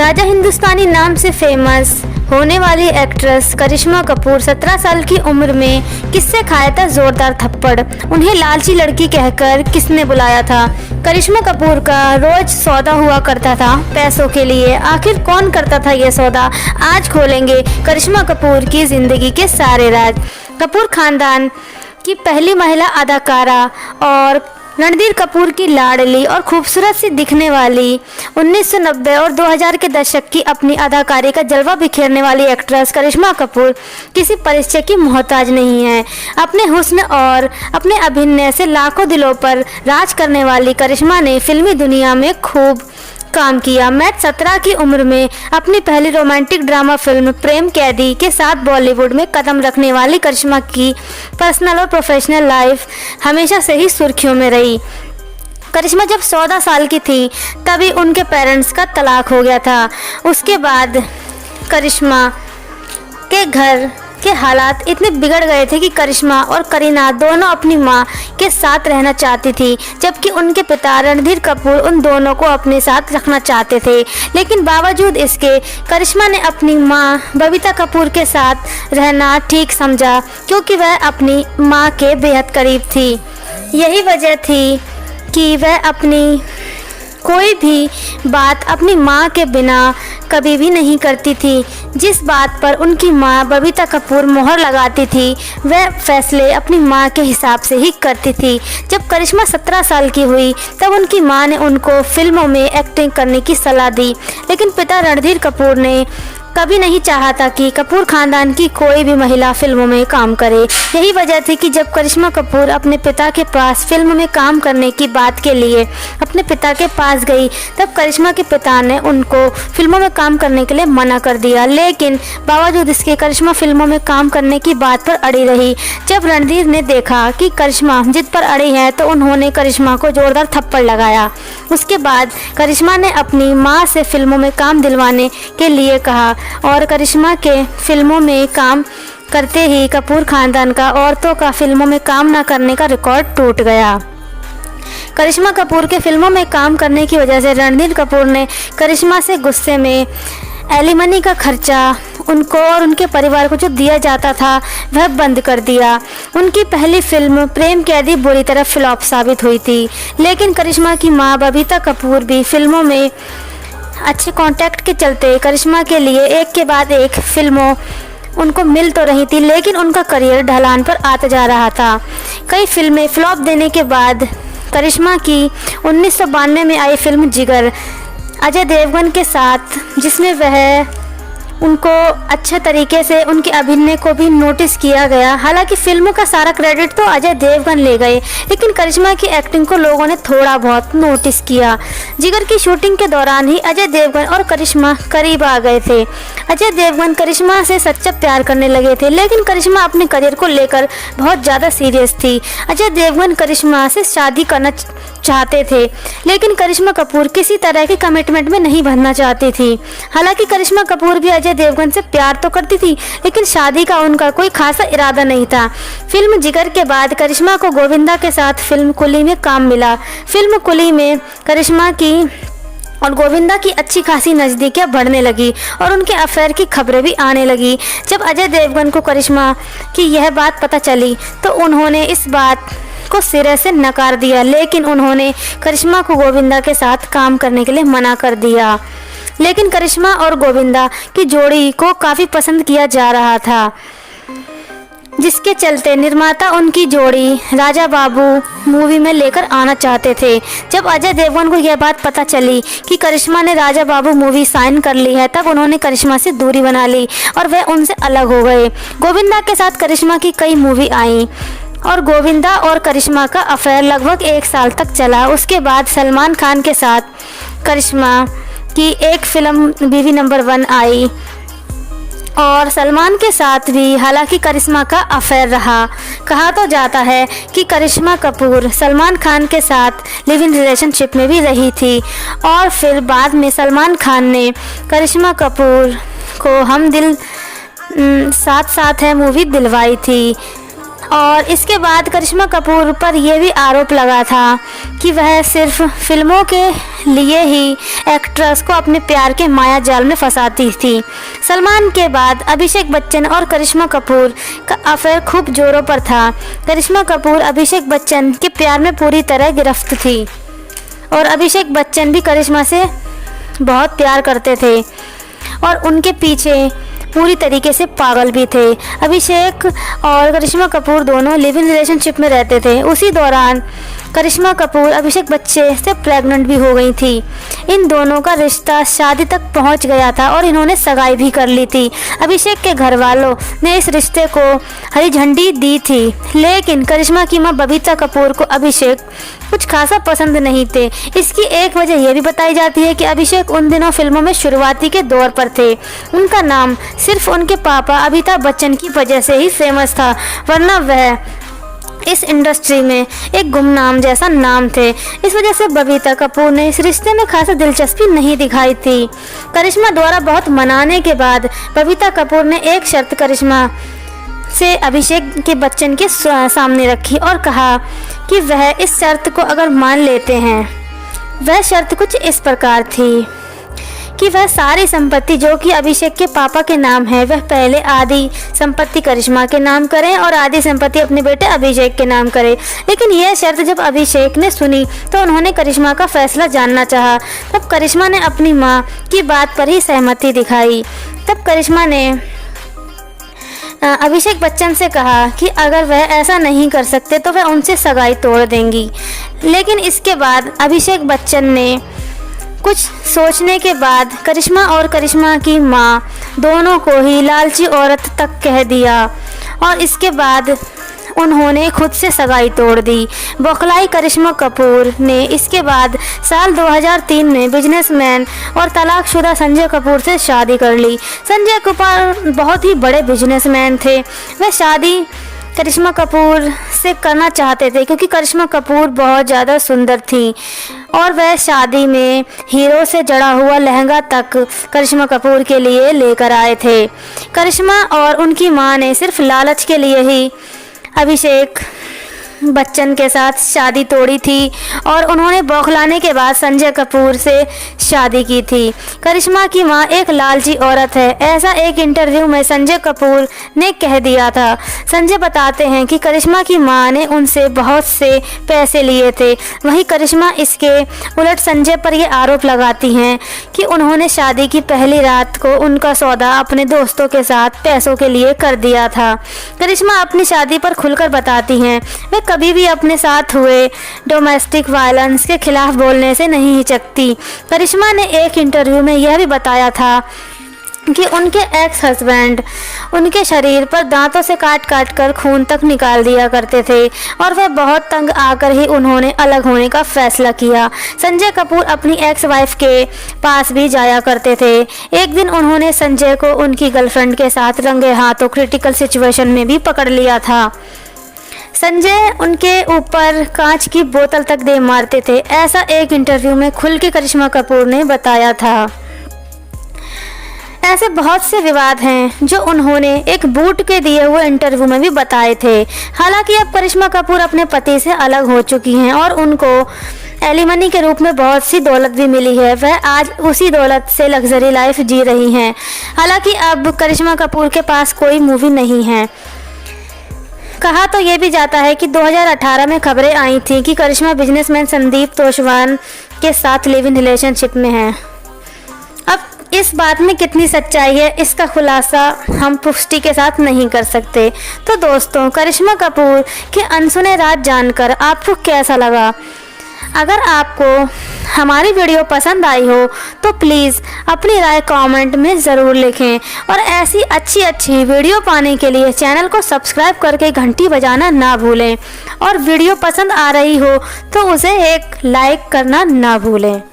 राजा हिंदुस्तानी नाम से फेमस होने वाली एक्ट्रेस करिश्मा कपूर 17 साल की उम्र में किससे खाया था जोरदार थप्पड़? उन्हें लालची लड़की कहकर किसने बुलाया था? करिश्मा कपूर का रोज सौदा हुआ करता था पैसों के लिए। आखिर कौन करता था ये सौदा? आज खोलेंगे करिश्मा कपूर की जिंदगी के सारे राज। कपूर खानदान की पहली महिला अदाकारा और रणधीर कपूर की लाडली और खूबसूरत सी दिखने वाली 1990 और 2000 के दशक की अपनी अदाकारी का जलवा बिखेरने वाली एक्ट्रेस करिश्मा कपूर किसी परिचय की मोहताज नहीं है। अपने हुस्न और अपने अभिनय से लाखों दिलों पर राज करने वाली करिश्मा ने फिल्मी दुनिया में खूब काम किया। मैच 17 की उम्र में अपनी पहली रोमांटिक ड्रामा फिल्म प्रेम कैदी के साथ बॉलीवुड में कदम रखने वाली करिश्मा की पर्सनल और प्रोफेशनल लाइफ हमेशा से ही सुर्खियों में रही। करिश्मा जब 14 साल की थी तभी उनके पेरेंट्स का तलाक हो गया था। उसके बाद करिश्मा के घर के हालात इतने बिगड़ गए थे कि करिश्मा और करीना दोनों अपनी मां के साथ रहना चाहती थी, जबकि उनके पिता रणधीर कपूर उन दोनों को अपने साथ रखना चाहते थे। लेकिन बावजूद इसके करिश्मा ने अपनी मां बबीता कपूर के साथ रहना ठीक समझा, क्योंकि वह अपनी मां के बेहद करीब थी। यही वजह थी कि वह अपनी कोई भी बात अपनी मां के बिना कभी भी नहीं करती थी। जिस बात पर उनकी मां बबीता कपूर मोहर लगाती थी वह फैसले अपनी मां के हिसाब से ही करती थी। जब करिश्मा 17 साल की हुई तब उनकी मां ने उनको फिल्मों में एक्टिंग करने की सलाह दी, लेकिन पिता रणधीर कपूर ने कभी नहीं चाहा था कि कपूर खानदान की कोई भी महिला फिल्मों में काम करे। यही वजह थी कि जब करिश्मा कपूर अपने पिता के पास फिल्म में काम करने की बात के लिए अपने पिता के पास गई तब करिश्मा के पिता ने उनको फिल्मों में काम करने के लिए मना कर दिया। लेकिन बावजूद इसके करिश्मा फिल्मों में काम करने की बात पर अड़ी रही। जब रणधीर ने देखा कि करिश्मा जिद पर अड़ी है तो उन्होंने करिश्मा को जोरदार थप्पड़ लगाया। उसके बाद करिश्मा ने अपनी मां से फिल्मों में काम दिलवाने के लिए कहा और करिश्मा के फिल्मों में काम करते ही कपूर खानदान का औरतों का फिल्मों में काम न करने का रिकॉर्ड टूट गया। करिश्मा कपूर के फिल्मों में काम करने की वजह से रणधीर कपूर ने करिश्मा से गुस्से में एलिमनी का खर्चा उनको और उनके परिवार को जो दिया जाता था वह बंद कर दिया। उनकी पहली फिल्म प्रेम कैदी बुरी तरह फ्लॉप साबित हुई थी, लेकिन करिश्मा की मां बबीता कपूर भी फिल्मों में अच्छे कांटेक्ट के चलते करिश्मा के लिए एक के बाद एक फिल्मों उनको मिल तो रही थी, लेकिन उनका करियर ढलान पर आता जा रहा था। कई फिल्में फ्लॉप देने के बाद करिश्मा की 1992 में आई फिल्म जिगर अजय देवगन के साथ, जिसमें वह उनको अच्छे तरीके से उनके अभिनय को भी नोटिस किया गया। हालांकि फिल्म का सारा क्रेडिट तो अजय देवगन ले गए, लेकिन करिश्मा की एक्टिंग को लोगों ने थोड़ा बहुत नोटिस किया। जिगर की शूटिंग के दौरान ही अजय देवगन और करिश्मा करीब आ गए थे। अजय देवगन करिश्मा से सच्चा प्यार करने लगे थे, लेकिन करिश्मा अपने करियर को लेकर बहुत ज़्यादा सीरियस थी। अजय देवगन करिश्मा से शादी करना चाहते थे, लेकिन करिश्मा कपूर किसी तरह के कमिटमेंट में नहीं बंधना चाहती थी। हालांकि करिश्मा कपूर भी अजय देवगन से प्यार तो करती थी, लेकिन शादी का उनका कोई खासा इरादा नहीं था। फिल्म जिगर के बाद करिश्मा को गोविंदा के साथ फिल्म कुली में काम मिला। फिल्म कुली में करिश्मा की और गोविंदा की अच्छी खासी नज़दीकियाँ बढ़ने लगी और उनके अफेयर की खबरें भी आने लगी। जब अजय देवगन को करिश्मा की यह बात पता चली तो उन्होंने इस बात को सिरे से नकार दिया, लेकिन उन्होंने करिश्मा को गोविंदा के साथ काम करने के लिए मना कर दिया। लेकिन करिश्मा और गोविंदा की जोड़ी को काफ़ी पसंद किया जा रहा था, जिसके चलते निर्माता उनकी जोड़ी राजा बाबू मूवी में लेकर आना चाहते थे। जब अजय देवगन को यह बात पता चली कि करिश्मा ने राजा बाबू मूवी साइन कर ली है तब उन्होंने करिश्मा से दूरी बना ली और वह उनसे अलग हो गए। गोविंदा के साथ करिश्मा की कई मूवी आई और गोविंदा और करिश्मा का अफेयर लगभग 1 साल तक चला। उसके बाद सलमान खान के साथ करिश्मा की एक फिल्म बीवी नंबर 1 आई और सलमान के साथ भी हालांकि करिश्मा का अफेयर रहा। कहा तो जाता है कि करिश्मा कपूर सलमान खान के साथ लिव इन रिलेशनशिप में भी रही थी और फिर बाद में सलमान खान ने करिश्मा कपूर को हम दिल साथ साथ है मूवी दिलवाई थी और इसके बाद करिश्मा कपूर पर यह भी आरोप लगा था कि वह सिर्फ फिल्मों के लिए ही एक्ट्रेस को अपने प्यार के माया जाल में फंसाती थी। सलमान के बाद अभिषेक बच्चन और करिश्मा कपूर का अफेयर खूब जोरों पर था। करिश्मा कपूर अभिषेक बच्चन के प्यार में पूरी तरह गिरफ्त थी और अभिषेक बच्चन भी करिश्मा से बहुत प्यार करते थे और उनके पीछे पूरी तरीके से पागल भी थे। अभिषेक और करिश्मा कपूर दोनों लिव इन रिलेशनशिप में रहते थे। उसी दौरान करिश्मा कपूर अभिषेक बच्चे से प्रेग्नेंट भी हो गई थी। इन दोनों का रिश्ता शादी तक पहुंच गया था और इन्होंने सगाई भी कर ली थी। अभिषेक के घर वालों ने इस रिश्ते को हरी झंडी दी थी, लेकिन करिश्मा की मां बबीता कपूर को अभिषेक कुछ खासा पसंद नहीं थे। इसकी एक वजह यह भी बताई जाती है कि अभिषेक उन दिनों फिल्मों में शुरुआती के दौर पर थे। उनका नाम सिर्फ उनके पापा अमिताभ बच्चन की वजह से ही फेमस था, वरना वह इस इंडस्ट्री में एक गुमनाम जैसा नाम थे। इस वजह से बबीता कपूर ने इस रिश्ते में खासा दिलचस्पी नहीं दिखाई थी। करिश्मा द्वारा बहुत मनाने के बाद बबीता कपूर ने एक शर्त करिश्मा से अभिषेक के बच्चन के सामने रखी और कहा कि वह इस शर्त को अगर मान लेते हैं। वह शर्त कुछ इस प्रकार थी कि वह सारी संपत्ति जो कि अभिषेक के पापा के नाम है, वह पहले आधी संपत्ति करिश्मा के नाम करें और आधी संपत्ति अपने बेटे अभिषेक के नाम करें। लेकिन यह शर्त जब अभिषेक ने सुनी तो उन्होंने करिश्मा का फैसला जानना चाहा। तब करिश्मा ने अपनी मां की बात पर ही सहमति दिखाई। तब करिश्मा ने अभिषेक बच्चन से कहा कि अगर वह ऐसा नहीं कर सकते तो वह उनसे सगाई तोड़ देंगी। लेकिन इसके बाद अभिषेक बच्चन ने कुछ सोचने के बाद करिश्मा और करिश्मा की मां दोनों को ही लालची औरत तक कह दिया और इसके बाद उन्होंने खुद से सगाई तोड़ दी। बौखलाई करिश्मा कपूर ने इसके बाद साल 2003 में बिजनेसमैन और तलाकशुदा संजय कपूर से शादी कर ली। संजय कपूर बहुत ही बड़े बिजनेसमैन थे। वह शादी करिश्मा कपूर से करना चाहते थे क्योंकि करिश्मा कपूर बहुत ज़्यादा सुंदर थी और वह शादी में हीरो से जड़ा हुआ लहंगा तक करिश्मा कपूर के लिए लेकर आए थे। करिश्मा और उनकी मां ने सिर्फ लालच के लिए ही अभिषेक बच्चन के साथ शादी तोड़ी थी और उन्होंने बौखलाने के बाद संजय कपूर से शादी की थी। करिश्मा की मां एक लालची औरत है, ऐसा एक इंटरव्यू में संजय कपूर ने कह दिया था। संजय बताते हैं कि करिश्मा की मां ने उनसे बहुत से पैसे लिए थे। वहीं करिश्मा इसके उलट संजय पर यह आरोप लगाती हैं कि उन्होंने शादी की पहली रात को उनका सौदा अपने दोस्तों के साथ पैसों के लिए कर दिया था। करिश्मा अपनी शादी पर खुलकर बताती हैं वे कभी भी अपने साथ हुए डोमेस्टिक वायलेंस के खिलाफ बोलने से नहीं हिचकती। करिश्मा ने एक इंटरव्यू में यह भी बताया था कि उनके एक्स हस्बैंड उनके शरीर पर दांतों से काट काट कर खून तक निकाल दिया करते थे और वह बहुत तंग आकर ही उन्होंने अलग होने का फैसला किया। संजय कपूर अपनी एक्स वाइफ के पास भी जाया करते थे। एक दिन उन्होंने संजय को उनकी गर्लफ्रेंड के साथ रंगे हाथों क्रिटिकल सिचुएशन में भी पकड़ लिया था। संजय उनके ऊपर कांच की बोतल तक दे मारते थे, ऐसा एक इंटरव्यू में खुल के करिश्मा कपूर ने बताया था। ऐसे बहुत से विवाद हैं जो उन्होंने एक बूट के दिए हुए इंटरव्यू में भी बताए थे। हालांकि अब करिश्मा कपूर अपने पति से अलग हो चुकी हैं और उनको एलिमनी के रूप में बहुत सी दौलत भी मिली है। वह आज उसी दौलत से लग्जरी लाइफ जी रही हैं। हालांकि अब करिश्मा कपूर के पास कोई मूवी नहीं है। कहा तो ये भी जाता है कि 2018 में खबरें आई थी कि करिश्मा बिजनेसमैन संदीप तोषवान के साथ लिव इन रिलेशनशिप में है। अब इस बात में कितनी सच्चाई है इसका खुलासा हम पुष्टि के साथ नहीं कर सकते। तो दोस्तों, करिश्मा कपूर के अनसुने राज जानकर आपको कैसा लगा? अगर आपको हमारी वीडियो पसंद आई हो तो प्लीज़ अपनी राय कमेंट में ज़रूर लिखें और ऐसी अच्छी वीडियो पाने के लिए चैनल को सब्सक्राइब करके घंटी बजाना ना भूलें और वीडियो पसंद आ रही हो तो उसे एक लाइक करना ना भूलें।